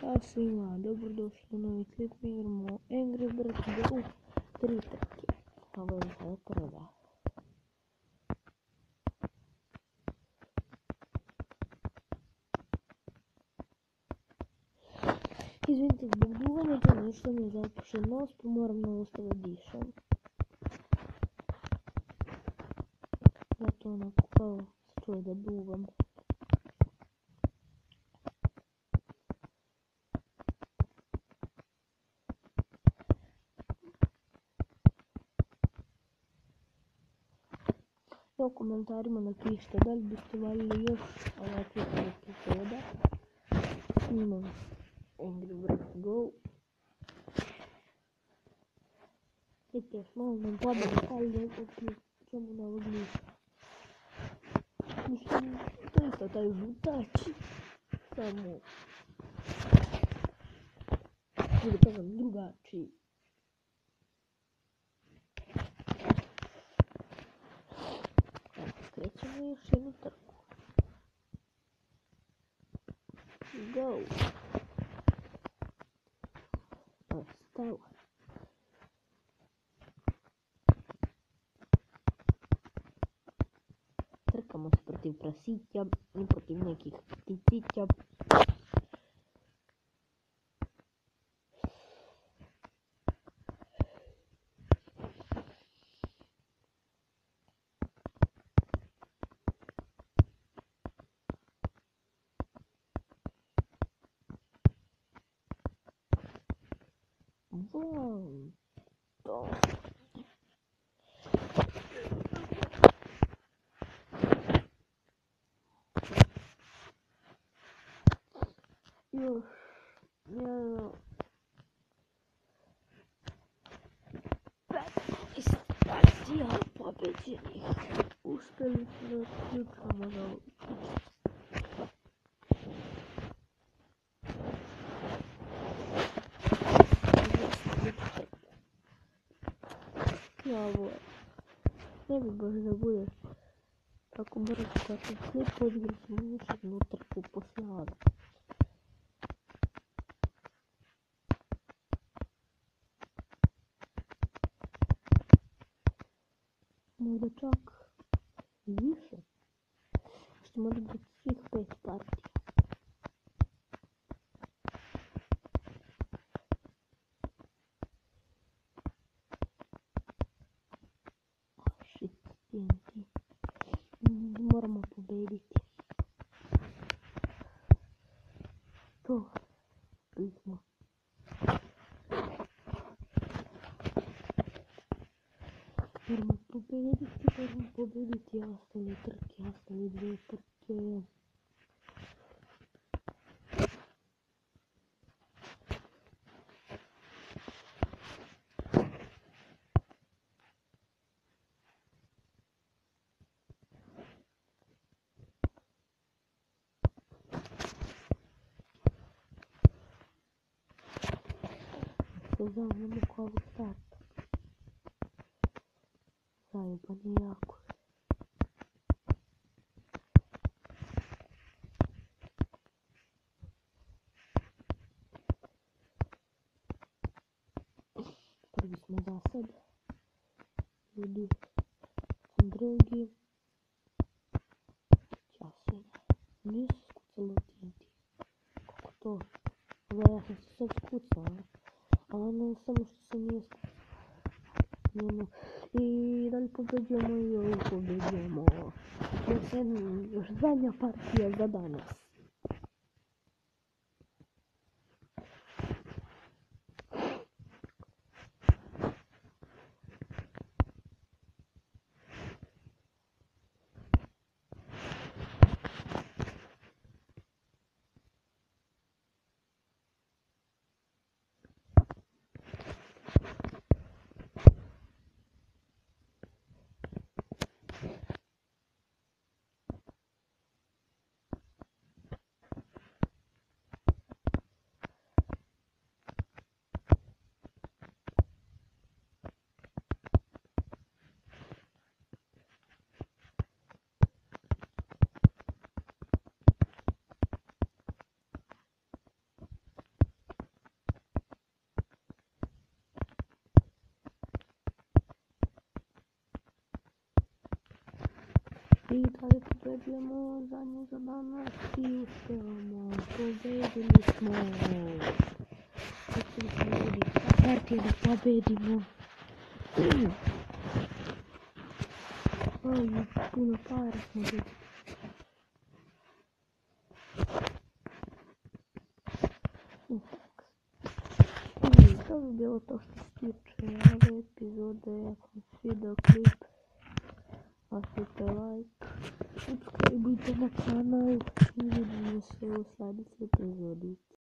Ćao svima, dobrodošli u novi klip. Mi igramo Angry Birds Go 3 trke. Ovo je sada prva. Izvinite zbog duvanja, to nešto mi je zapušen nos, pa moram na ostalo dišem. Zato onako kao se čuje da duvam. U komentarima napišite da li biste valjali još ovakvih epizoda. Snimam Angry Birds Go. Vidite, još malo nam pada, ali ćemo na ovog nisam. Mislim, to je isto taj žutač, samo da kažem drugačiji. Krećemo još jednu trku. Go! Stava. Trkamo se protiv prasića i protiv nekih pticića. Wow, to. Još jedno 15 partija pobeđenih. Uspjeli smo da ključamo na ovu kuću. Ovo je. Ne bi baš da bude tako brzo kako klip, odigrali smo još jednu trku poslije ove. Možda čak i više. Ćemo odigrati svih 5 partija. TNT. Moramo pobediti. To pismo. Moramo pobediti ostale trke, ostale 2 trke. Zavrnemo kao start. Zajeban je jako. Prvi smo za sad. Ljudi sam drugi. Časvenja. Nisu skucalo TNT. Kako to? Ja sam se sad skucao. Ali ono samo što se nije skucao. I da li pobeđujemo i ovo pobeđujemo. Još zadnja partija za danas. I da li pobedujemo zadnje za danas i uspevamo. Pobedili smo. Uspeli smo ljudi partije da pobedimo. Oj, puno para smo dobili. I to bi bilo to što se tiče ove epizode. Ako vam se svidio klip, ostavite like, subscribeujte na kanal i vidimo se u sljedećoj epizodi.